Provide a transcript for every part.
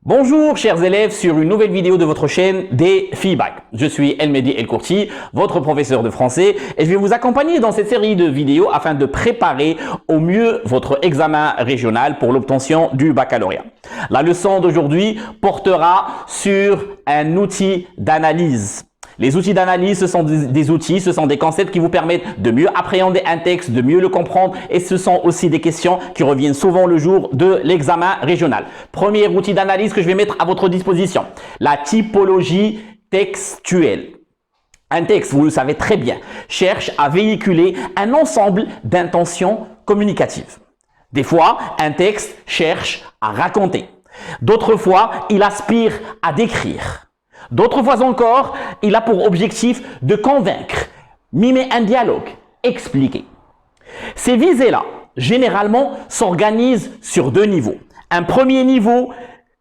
Bonjour chers élèves sur une nouvelle vidéo de votre chaîne des Feedback. Je suis El-Mehdi El-Kourti, votre professeur de français et je vais vous accompagner dans cette série de vidéos afin de préparer au mieux votre examen régional pour l'obtention du baccalauréat. La leçon d'aujourd'hui portera sur un outil d'analyse. Les outils d'analyse, ce sont des outils, ce sont des concepts qui vous permettent de mieux appréhender un texte, de mieux le comprendre et ce sont aussi des questions qui reviennent souvent le jour de l'examen régional. Premier outil d'analyse que je vais mettre à votre disposition, la typologie textuelle. Un texte, vous le savez très bien, cherche à véhiculer un ensemble d'intentions communicatives. Des fois, un texte cherche à raconter. D'autres fois, il aspire à décrire. D'autres fois encore, il a pour objectif de convaincre, mimer un dialogue, expliquer. Ces visées-là, généralement, s'organisent sur deux niveaux. Un premier niveau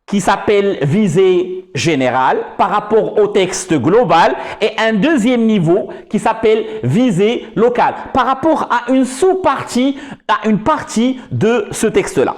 qui s'appelle visée générale par rapport au texte global et un deuxième niveau qui s'appelle visée locale par rapport à une sous-partie, à une partie de ce texte-là.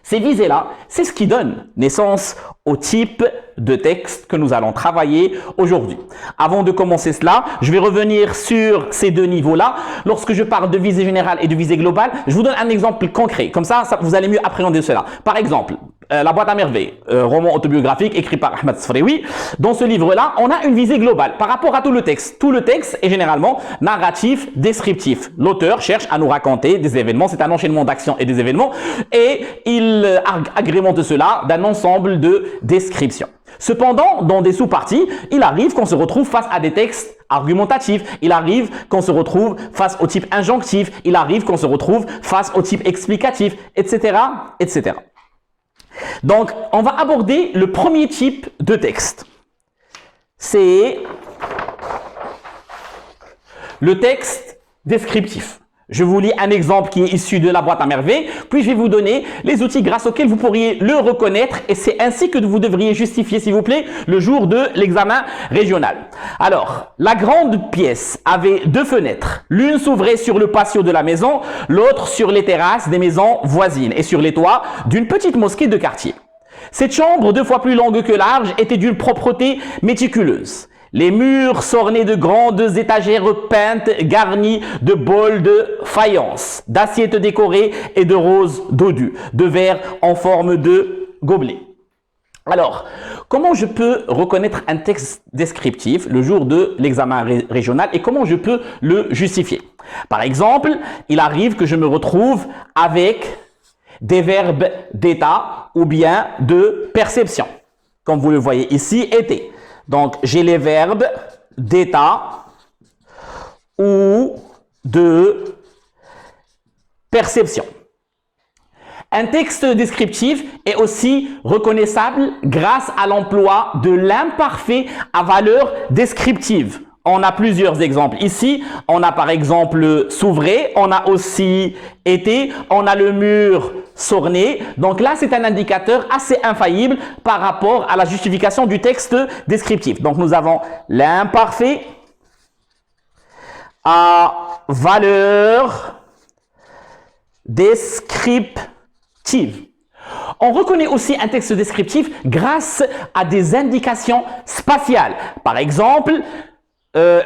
Ces visées-là, c'est ce qui donne naissance au type de texte que nous allons travailler aujourd'hui. Avant de commencer cela, je vais revenir sur ces deux niveaux-là. Lorsque je parle de visée générale et de visée globale, je vous donne un exemple concret. Comme ça, vous allez mieux appréhender cela. Par exemple, La boîte à merveilles, roman autobiographique écrit par Ahmed Sfreoui. Dans ce livre-là, on a une visée globale par rapport à tout le texte. Tout le texte est généralement narratif, descriptif. L'auteur cherche à nous raconter des événements. C'est un enchaînement d'actions et des événements. Et il agrémente cela d'un ensemble de descriptions. Cependant, dans des sous-parties, il arrive qu'on se retrouve face à des textes argumentatifs. Il arrive qu'on se retrouve face au type injonctif. Il arrive qu'on se retrouve face au type explicatif, etc., etc. Donc, on va aborder le premier type de texte. C'est le texte descriptif. Je vous lis un exemple qui est issu de la boîte à merveilles, puis je vais vous donner les outils grâce auxquels vous pourriez le reconnaître et c'est ainsi que vous devriez justifier, s'il vous plaît, le jour de l'examen régional. Alors, la grande pièce avait deux fenêtres. L'une s'ouvrait sur le patio de la maison, l'autre sur les terrasses des maisons voisines et sur les toits d'une petite mosquée de quartier. Cette chambre, 2 fois plus longue que large, était d'une propreté méticuleuse. Les murs s'ornaient de grandes étagères peintes garnies de bols de faïence, d'assiettes décorées et de roses dodus, de verres en forme de gobelets. Alors, comment je peux reconnaître un texte descriptif le jour de l'examen régional et comment je peux le justifier? Par exemple, il arrive que je me retrouve avec des verbes d'état ou bien de perception. Comme vous le voyez ici, était. Donc, j'ai les verbes d'état ou de perception. Un texte descriptif est aussi reconnaissable grâce à l'emploi de l'imparfait à valeur descriptive. On a plusieurs exemples. Ici, on a par exemple s'ouvrait, on a aussi été, on a le mur s'orner. Donc là, c'est un indicateur assez infaillible par rapport à la justification du texte descriptif. Donc nous avons l'imparfait à valeur descriptive. On reconnaît aussi un texte descriptif grâce à des indications spatiales. Par exemple,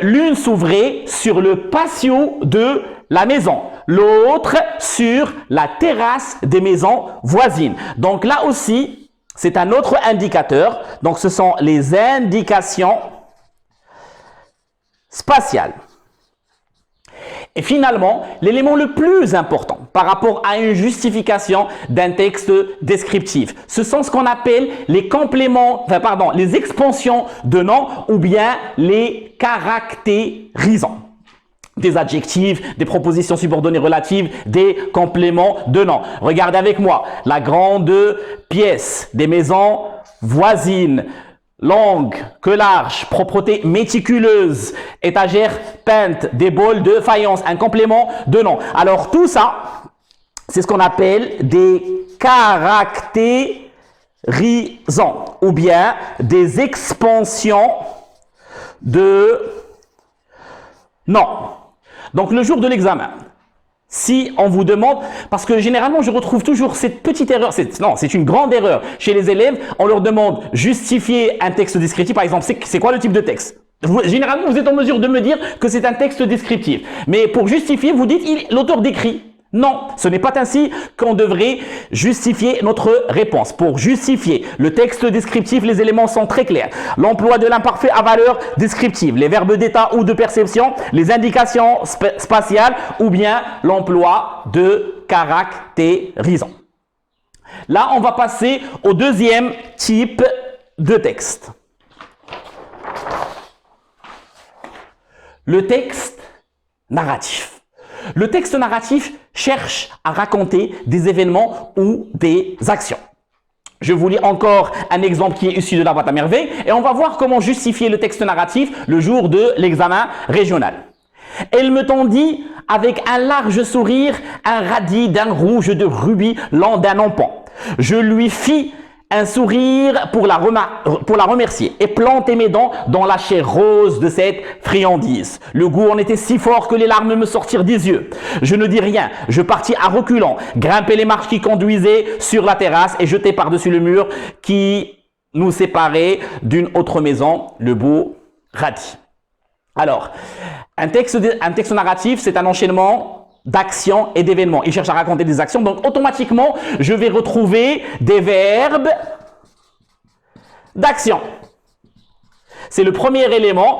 l'une s'ouvrait sur le patio de la maison, l'autre sur la terrasse des maisons voisines. Donc là aussi, c'est un autre indicateur. Donc ce sont les indications spatiales. Et finalement, l'élément le plus important par rapport à une justification d'un texte descriptif, ce sont ce qu'on appelle les compléments, les expansions de nom ou bien les caractérisants. Des adjectifs, des propositions subordonnées relatives, des compléments de nom. Regardez avec moi, la grande pièce des maisons voisines. Longue que large, propreté méticuleuse, étagère peinte, des bols de faïence, un complément de nom. Alors tout ça, c'est ce qu'on appelle des caractérisants ou bien des expansions de nom. Donc le jour de l'examen, Si on vous demande, parce que généralement je retrouve toujours cette petite erreur, c'est une grande erreur chez les élèves, on leur demande justifier un texte descriptif, par exemple, c'est quoi le type de texte? Généralement vous êtes en mesure de me dire que c'est un texte descriptif, mais pour justifier vous dites l'auteur décrit. Non, ce n'est pas ainsi qu'on devrait justifier notre réponse. Pour justifier le texte descriptif, les éléments sont très clairs. L'emploi de l'imparfait à valeur descriptive, les verbes d'état ou de perception, les indications spatiales ou bien l'emploi de caractérisants. Là, on va passer au deuxième type de texte. Le texte narratif. Le texte narratif cherche à raconter des événements ou des actions. Je vous lis encore un exemple qui est issu de la boîte à merveilles et on va voir comment justifier le texte narratif le jour de l'examen régional. Elle me tendit avec un large sourire un radis d'un rouge de rubis lent d'un empan. Je lui fis un sourire pour la remercier et planter mes dents dans la chair rose de cette friandise. Le goût en était si fort que les larmes me sortirent des yeux. Je ne dis rien, je partis à reculons, grimpai les marches qui conduisaient sur la terrasse et jetai par-dessus le mur qui nous séparait d'une autre maison, le beau radis. Alors, un texte narratif, c'est un enchaînement d'actions et d'événements. Il cherche à raconter des actions, donc automatiquement, je vais retrouver des verbes d'action. C'est le premier élément.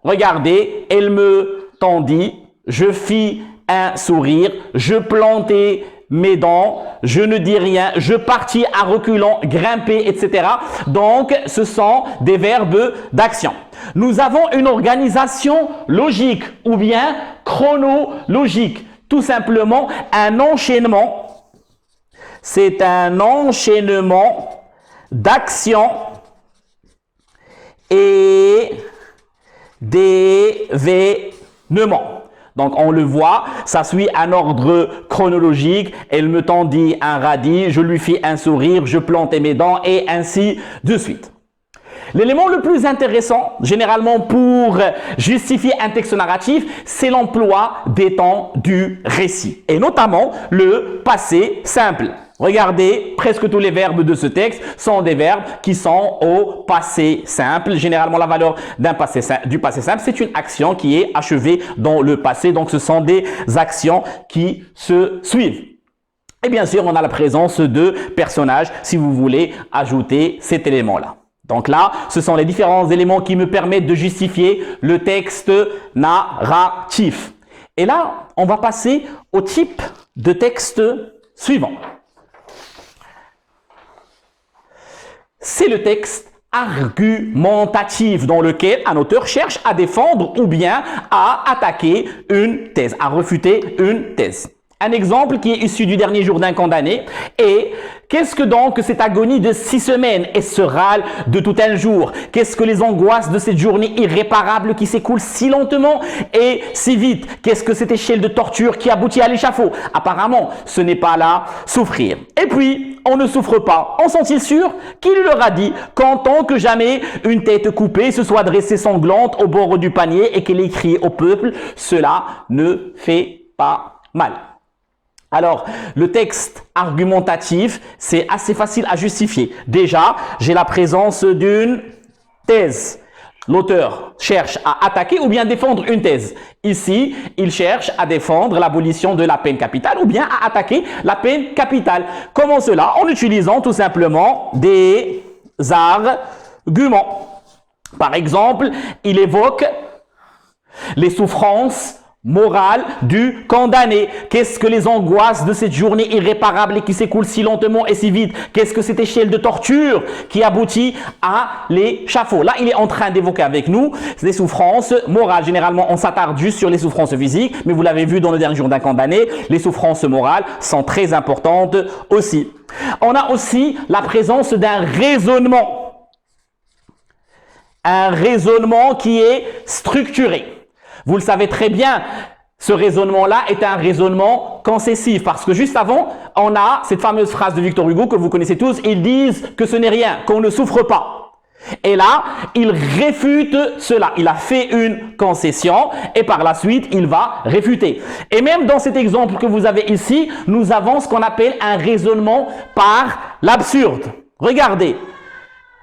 Regardez, elle me tendit, je fis un sourire, je plantai mes dents, je ne dis rien, je partis à reculons, grimper, etc. Donc, ce sont des verbes d'action. Nous avons une organisation logique ou bien chronologique. Tout simplement, un enchaînement, c'est un enchaînement d'actions et d'événements. Donc, on le voit, ça suit un ordre chronologique. Elle me tendit un radis, je lui fis un sourire, je plantai mes dents et ainsi de suite. L'élément le plus intéressant, généralement pour justifier un texte narratif, c'est l'emploi des temps du récit, et notamment le passé simple. Regardez, presque tous les verbes de ce texte sont des verbes qui sont au passé simple. Généralement, la valeur du passé simple, c'est une action qui est achevée dans le passé. Donc, ce sont des actions qui se suivent. Et bien sûr, on a la présence de personnages si vous voulez ajouter cet élément-là. Donc là, ce sont les différents éléments qui me permettent de justifier le texte narratif. Et là, on va passer au type de texte suivant. C'est le texte argumentatif dans lequel un auteur cherche à défendre ou bien à attaquer une thèse, à refuter une thèse. Un exemple qui est issu du dernier jour d'un condamné est « Qu'est-ce que donc cette agonie de 6 semaines et ce râle de tout un jour? Qu'est-ce que les angoisses de cette journée irréparable qui s'écoule si lentement et si vite? Qu'est-ce que cette échelle de torture qui aboutit à l'échafaud? Apparemment, ce n'est pas là souffrir. Et puis, on ne souffre pas. En sont-ils sûrs qu'il leur a dit qu'en tant que jamais une tête coupée se soit dressée sanglante au bord du panier et qu'elle ait crié au peuple, cela ne fait pas mal. Alors, le texte argumentatif, c'est assez facile à justifier. Déjà, j'ai la présence d'une thèse. L'auteur cherche à attaquer ou bien défendre une thèse. Ici, il cherche à défendre l'abolition de la peine capitale ou bien à attaquer la peine capitale. Comment cela? En utilisant tout simplement des arguments. Par exemple, il évoque les souffrances morale du condamné. Qu'est-ce que les angoisses de cette journée irréparable et qui s'écoule si lentement et si vite? Qu'est-ce que cette échelle de torture qui aboutit à l'échafaud? Là, il est en train d'évoquer avec nous les souffrances morales. Généralement, on s'attarde juste sur les souffrances physiques, mais vous l'avez vu dans le dernier jour d'un condamné, les souffrances morales sont très importantes aussi. On a aussi la présence d'un raisonnement. Un raisonnement qui est structuré. Vous le savez très bien, ce raisonnement-là est un raisonnement concessif parce que juste avant, on a cette fameuse phrase de Victor Hugo que vous connaissez tous, ils disent que ce n'est rien, qu'on ne souffre pas. Et là, il réfute cela. Il a fait une concession et par la suite, il va réfuter. Et même dans cet exemple que vous avez ici, nous avons ce qu'on appelle un raisonnement par l'absurde. Regardez.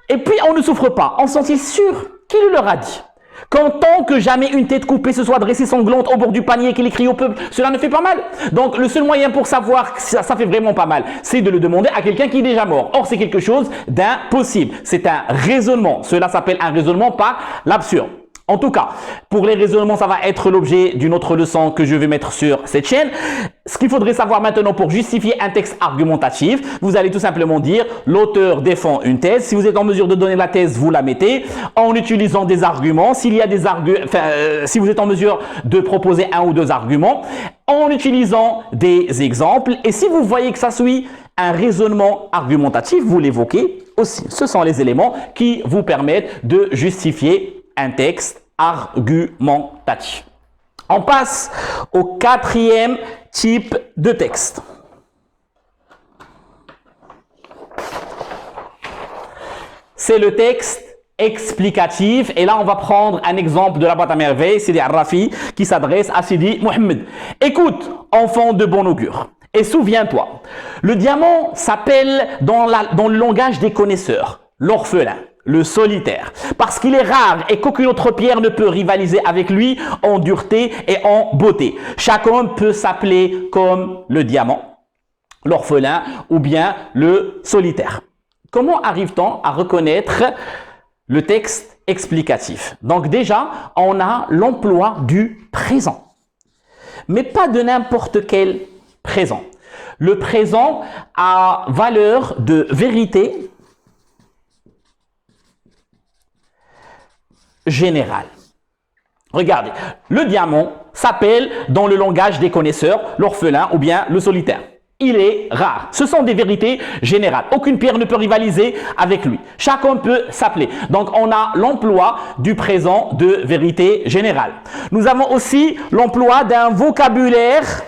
Et puis, on ne souffre pas. On s'en est sûr qu'il leur a dit. Qu'en tant que jamais une tête coupée se soit dressée sanglante au bord du panier, qu'il écrit au peuple, cela ne fait pas mal. Donc, le seul moyen pour savoir que ça fait vraiment pas mal, c'est de le demander à quelqu'un qui est déjà mort. Or, c'est quelque chose d'impossible. C'est un raisonnement. Cela s'appelle un raisonnement par l'absurde. En tout cas, pour les raisonnements, ça va être l'objet d'une autre leçon que je vais mettre sur cette chaîne. Ce qu'il faudrait savoir maintenant pour justifier un texte argumentatif, vous allez tout simplement dire l'auteur défend une thèse. Si vous êtes en mesure de donner la thèse, vous la mettez en utilisant des arguments. S'il y a des si vous êtes en mesure de proposer un ou deux arguments, en utilisant des exemples. Et si vous voyez que ça suit un raisonnement argumentatif, vous l'évoquez aussi. Ce sont les éléments qui vous permettent de justifier un texte argumentatif. On passe au quatrième type de texte. C'est le texte explicatif. Et là, on va prendre un exemple de la boîte à merveilles, Sidi Arrafi, qui s'adresse à Sidi Mohammed. Écoute, enfant de bon augure, et souviens-toi, le diamant s'appelle dans le langage des connaisseurs, l'orphelin. Le solitaire, parce qu'il est rare et qu'aucune autre pierre ne peut rivaliser avec lui en dureté et en beauté. Chacun peut s'appeler comme le diamant, l'orphelin ou bien le solitaire. Comment arrive-t-on à reconnaître le texte explicatif? Donc déjà, on a l'emploi du présent, mais pas de n'importe quel présent. Le présent a valeur de vérité général. Regardez, le diamant s'appelle dans le langage des connaisseurs l'orphelin ou bien le solitaire. Il est rare. Ce sont des vérités générales. Aucune pierre ne peut rivaliser avec lui. Chacun peut s'appeler. Donc, on a l'emploi du présent de vérité générale. Nous avons aussi l'emploi d'un vocabulaire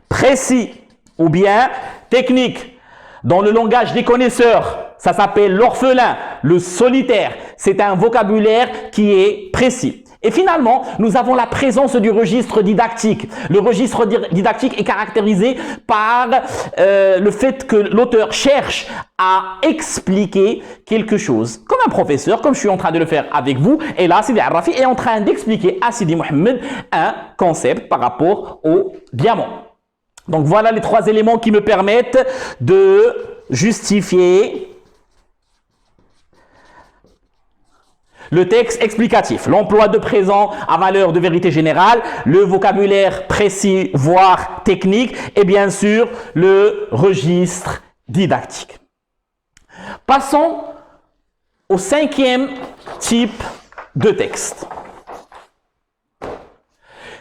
précis ou bien technique. Dans le langage des connaisseurs, ça s'appelle l'orphelin, le solitaire. C'est un vocabulaire qui est précis. Et finalement, nous avons la présence du registre didactique. Le registre didactique est caractérisé par le fait que l'auteur cherche à expliquer quelque chose. Comme un professeur, comme je suis en train de le faire avec vous. Et là, Sidi Arrafi est en train d'expliquer à Sidi Mohammed un concept par rapport au diamant. Donc voilà les trois éléments qui me permettent de justifier le texte explicatif, l'emploi de présent à valeur de vérité générale, le vocabulaire précis voire technique et bien sûr le registre didactique. Passons au cinquième type de texte.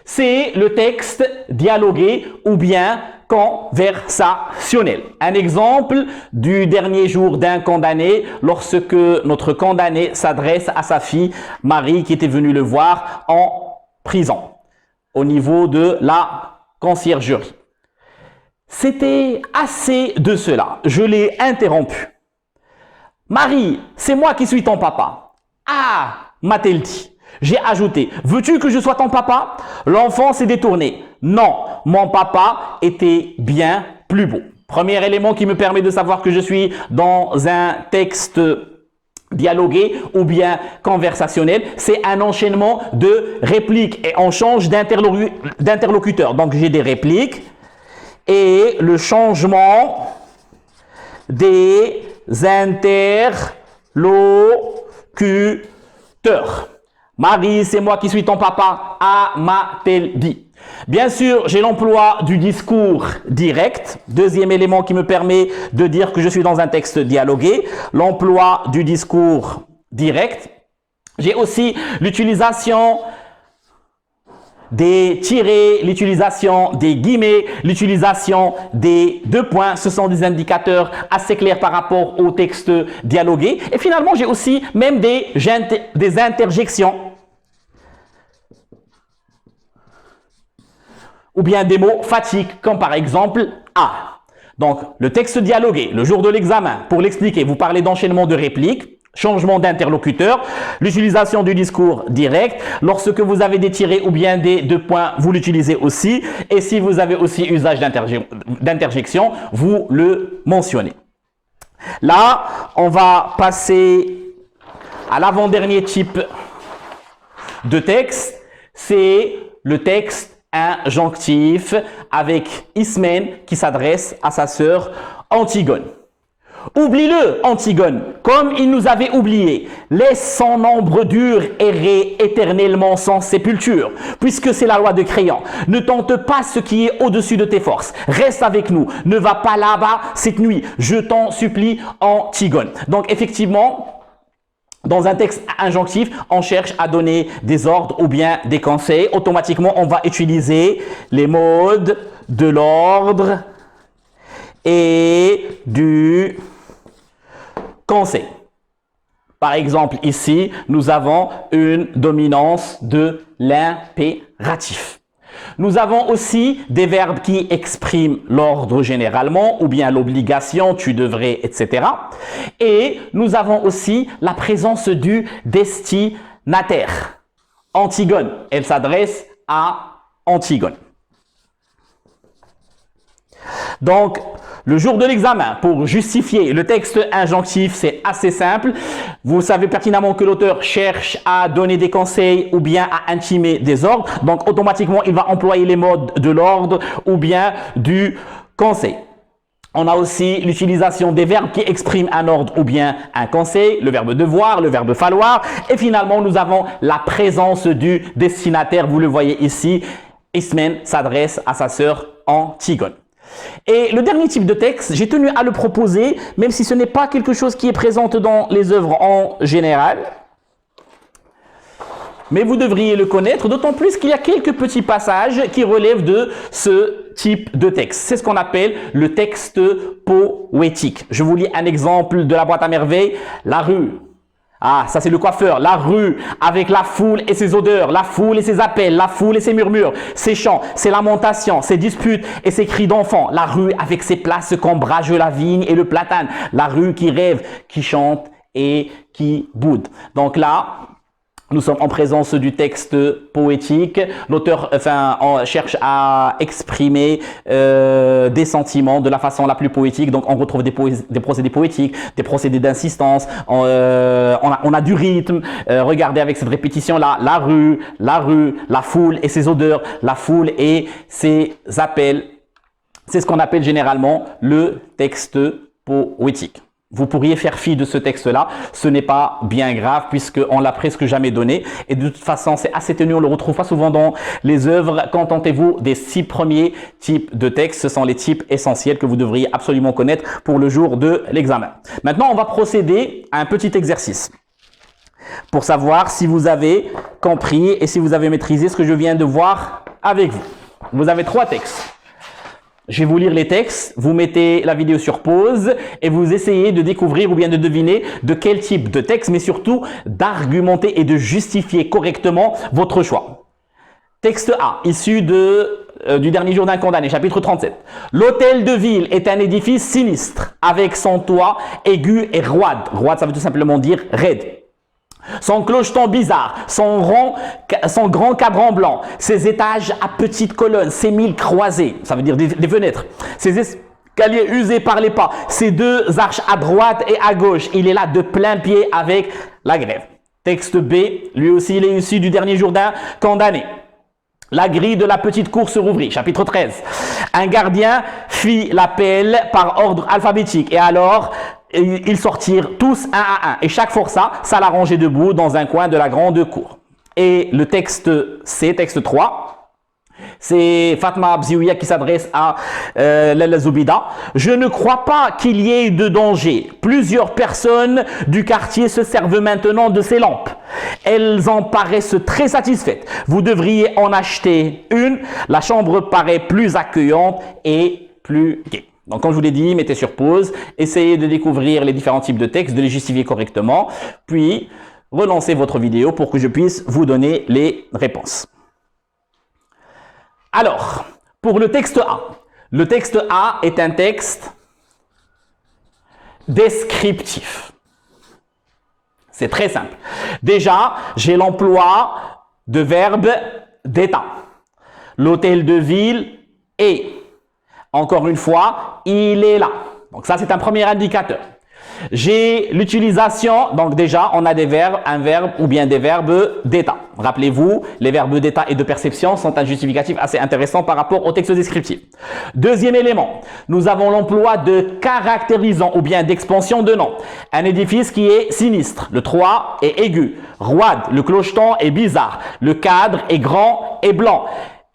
C'est le texte dialogué ou bien conversationnel. Un exemple du dernier jour d'un condamné lorsque notre condamné s'adresse à sa fille Marie qui était venue le voir en prison au niveau de la conciergerie. C'était assez de cela. Je l'ai interrompu. Marie, c'est moi qui suis ton papa. Ah, m'a-t-elle dit. J'ai ajouté, veux-tu que je sois ton papa? L'enfant s'est détourné. Non, mon papa était bien plus beau. Premier élément qui me permet de savoir que je suis dans un texte dialogué ou bien conversationnel, c'est un enchaînement de répliques et on change d'interlocuteur. Donc j'ai des répliques et le changement des interlocuteurs. Marie, c'est moi qui suis ton papa, m'a-t-elle dit. Bien sûr, j'ai l'emploi du discours direct, deuxième élément qui me permet de dire que je suis dans un texte dialogué, l'emploi du discours direct. J'ai aussi l'utilisation des tirets, l'utilisation des guillemets, l'utilisation des deux points. Ce sont des indicateurs assez clairs par rapport au texte dialogué. Et finalement, j'ai aussi même des interjections ou bien des mots fatiques, comme par exemple « ah ». Donc, le texte dialogué, le jour de l'examen, pour l'expliquer, vous parlez d'enchaînement de répliques, changement d'interlocuteur, l'utilisation du discours direct. Lorsque vous avez des tirets ou bien des deux points, vous l'utilisez aussi. Et si vous avez aussi usage d'interjection, vous le mentionnez. Là, on va passer à l'avant-dernier type de texte. C'est le texte injonctif avec Ismène qui s'adresse à sa sœur Antigone. Oublie-le, Antigone, comme il nous avait oubliés. Laisse son nombre dur errer éternellement sans sépulture, puisque c'est la loi de Créon. Ne tente pas ce qui est au-dessus de tes forces. Reste avec nous. Ne va pas là-bas cette nuit. Je t'en supplie, Antigone. Donc, effectivement, dans un texte injonctif, on cherche à donner des ordres ou bien des conseils. Automatiquement, on va utiliser les modes de l'ordre et du conseil. Par exemple, ici, nous avons une dominance de l'impératif. Nous avons aussi des verbes qui expriment l'ordre généralement, ou bien l'obligation, tu devrais, etc. Et nous avons aussi la présence du destinataire. Antigone, elle s'adresse à Antigone. Donc, le jour de l'examen, pour justifier le texte injonctif, c'est assez simple. Vous savez pertinemment que l'auteur cherche à donner des conseils ou bien à intimer des ordres. Donc, automatiquement, il va employer les modes de l'ordre ou bien du conseil. On a aussi l'utilisation des verbes qui expriment un ordre ou bien un conseil, le verbe devoir, le verbe falloir. Et finalement, nous avons la présence du destinataire. Vous le voyez ici, Ismène s'adresse à sa sœur Antigone. Et le dernier type de texte, j'ai tenu à le proposer, même si ce n'est pas quelque chose qui est présent dans les œuvres en général. Mais vous devriez le connaître, d'autant plus qu'il y a quelques petits passages qui relèvent de ce type de texte. C'est ce qu'on appelle le texte poétique. Je vous lis un exemple de la boîte à merveilles. La rue. Ah, ça c'est le coiffeur. La rue avec la foule et ses odeurs, la foule et ses appels, la foule et ses murmures, ses chants, ses lamentations, ses disputes et ses cris d'enfants. La rue avec ses places qu'ombrage la vigne et le platane. La rue qui rêve, qui chante et qui boude. Donc là, nous sommes en présence du texte poétique. L'auteur cherche à exprimer des sentiments de la façon la plus poétique. Donc, on retrouve des procédés poétiques, des procédés d'insistance. On a du rythme. Regardez avec cette répétition-là. La rue, la foule et ses odeurs, la foule et ses appels. C'est ce qu'on appelle généralement le texte poétique. Vous pourriez faire fi de ce texte-là, ce n'est pas bien grave puisqu'on l'a presque jamais donné. Et de toute façon, c'est assez tenu, on le retrouve pas souvent dans les œuvres. Contentez-vous des 6 premiers types de textes. Ce sont les types essentiels que vous devriez absolument connaître pour le jour de l'examen. Maintenant, on va procéder à un petit exercice pour savoir si vous avez compris et si vous avez maîtrisé ce que je viens de voir avec vous. Vous avez 3 textes. Je vais vous lire les textes, vous mettez la vidéo sur pause et vous essayez de découvrir ou bien de deviner de quel type de texte, mais surtout d'argumenter et de justifier correctement votre choix. Texte A, issu du dernier jour d'un condamné, chapitre 37. L'hôtel de ville est un édifice sinistre avec son toit aigu et roide. Roide, ça veut tout simplement dire raide. Son clocheton bizarre, son grand cadran blanc, ses étages à petites colonnes, ses 1000 croisées, ça veut dire des fenêtres, ses escaliers usés par les pas, ses 2 arches à droite et à gauche, il est là de plein pied avec la grève. Texte B, lui aussi il est issu du dernier jour d'un condamné. La grille de la petite cour se rouvrit, chapitre 13. Un gardien fit l'appel par ordre alphabétique et alors ils sortirent tous un à un. Et chaque forçat s'alla ranger debout dans un coin de la grande cour. Et le texte C, texte 3, c'est Fatma Bziouia qui s'adresse à Lalla Zoubida. Je ne crois pas qu'il y ait de danger. Plusieurs personnes du quartier se servent maintenant de ces lampes. Elles en paraissent très satisfaites. Vous devriez en acheter une. La chambre paraît plus accueillante et plus gaie. Donc, comme je vous l'ai dit, mettez sur pause, essayez de découvrir les différents types de textes, de les justifier correctement, puis relancez votre vidéo pour que je puisse vous donner les réponses. Alors, pour le texte A, Le texte A est un texte descriptif. C'est très simple. Déjà, j'ai l'emploi de verbe d'état. L'hôtel de ville est. Encore une fois, il est là. Donc ça, c'est un premier indicateur. J'ai l'utilisation, donc déjà, on a des verbes, un verbe ou bien des verbes d'état. Rappelez-vous, les verbes d'état et de perception sont un justificatif assez intéressant par rapport au texte descriptif. Deuxième élément, nous avons l'emploi de caractérisant ou bien d'expansion de nom. Un édifice qui est sinistre, le 3 est aigu. Roide, le clocheton est bizarre. Le cadre est grand et blanc.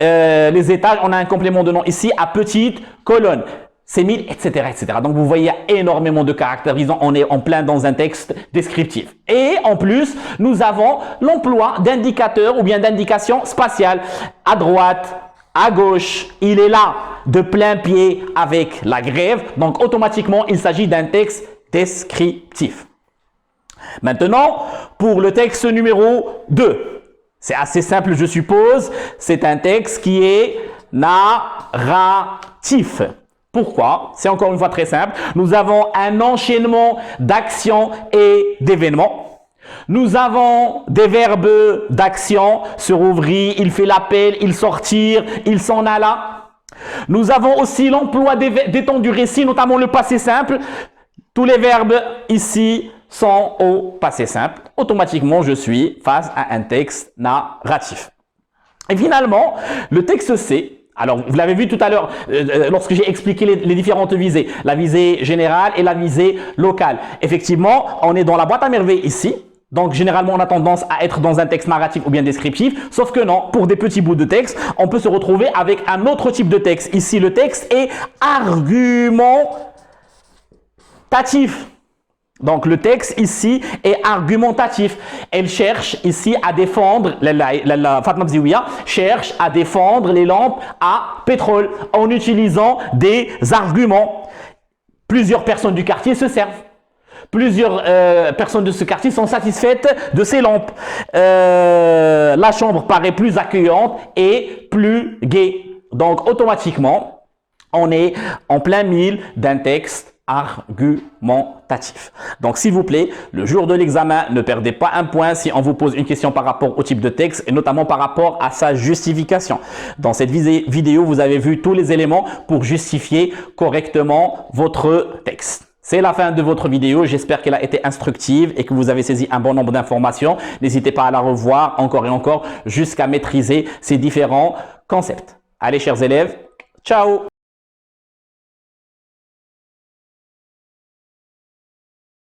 Les étages, on a un complément de nom ici à petite colonne. C'est 1000, etc., etc. Donc, vous voyez, il y a énormément de caractérisants. On est en plein dans un texte descriptif. Et en plus, nous avons l'emploi d'indicateurs ou bien d'indications spatiales. À droite, à gauche, il est là, de plein pied avec la grève. Donc, automatiquement, il s'agit d'un texte descriptif. Maintenant, pour le texte numéro 2. C'est assez simple, je suppose. C'est un texte qui est narratif. Pourquoi? C'est encore une fois très simple. Nous avons un enchaînement d'actions et d'événements. Nous avons des verbes d'action, se rouvrir, il fait l'appel, il sortir, il s'en alla. Nous avons aussi l'emploi des temps du récit, notamment le passé simple. Tous les verbes ici sont au passé simple. Automatiquement, je suis face à un texte narratif. Et finalement, le texte C. Alors, vous l'avez vu tout à l'heure lorsque j'ai expliqué les différentes visées, la visée générale et la visée locale. Effectivement, on est dans la boîte à merveilles ici. Donc, généralement, on a tendance à être dans un texte narratif ou bien descriptif. Sauf que non, pour des petits bouts de texte, on peut se retrouver avec un autre type de texte. Ici, le texte est argumentatif. Donc, le texte ici est argumentatif. Elle cherche ici à défendre, la Fatma Bziouia cherche à défendre les lampes à pétrole en utilisant des arguments. Plusieurs personnes du quartier se servent. Plusieurs personnes de ce quartier sont satisfaites de ces lampes. La chambre paraît plus accueillante et plus gaie. Donc, automatiquement, on est en plein milieu d'un texte argumentatif. Donc, s'il vous plaît, le jour de l'examen, ne perdez pas un point si on vous pose une question par rapport au type de texte et notamment par rapport à sa justification. Dans cette vidéo, vous avez vu tous les éléments pour justifier correctement votre texte. C'est la fin de votre vidéo. J'espère qu'elle a été instructive et que vous avez saisi un bon nombre d'informations. N'hésitez pas à la revoir encore et encore jusqu'à maîtriser ces différents concepts. Allez, chers élèves, ciao!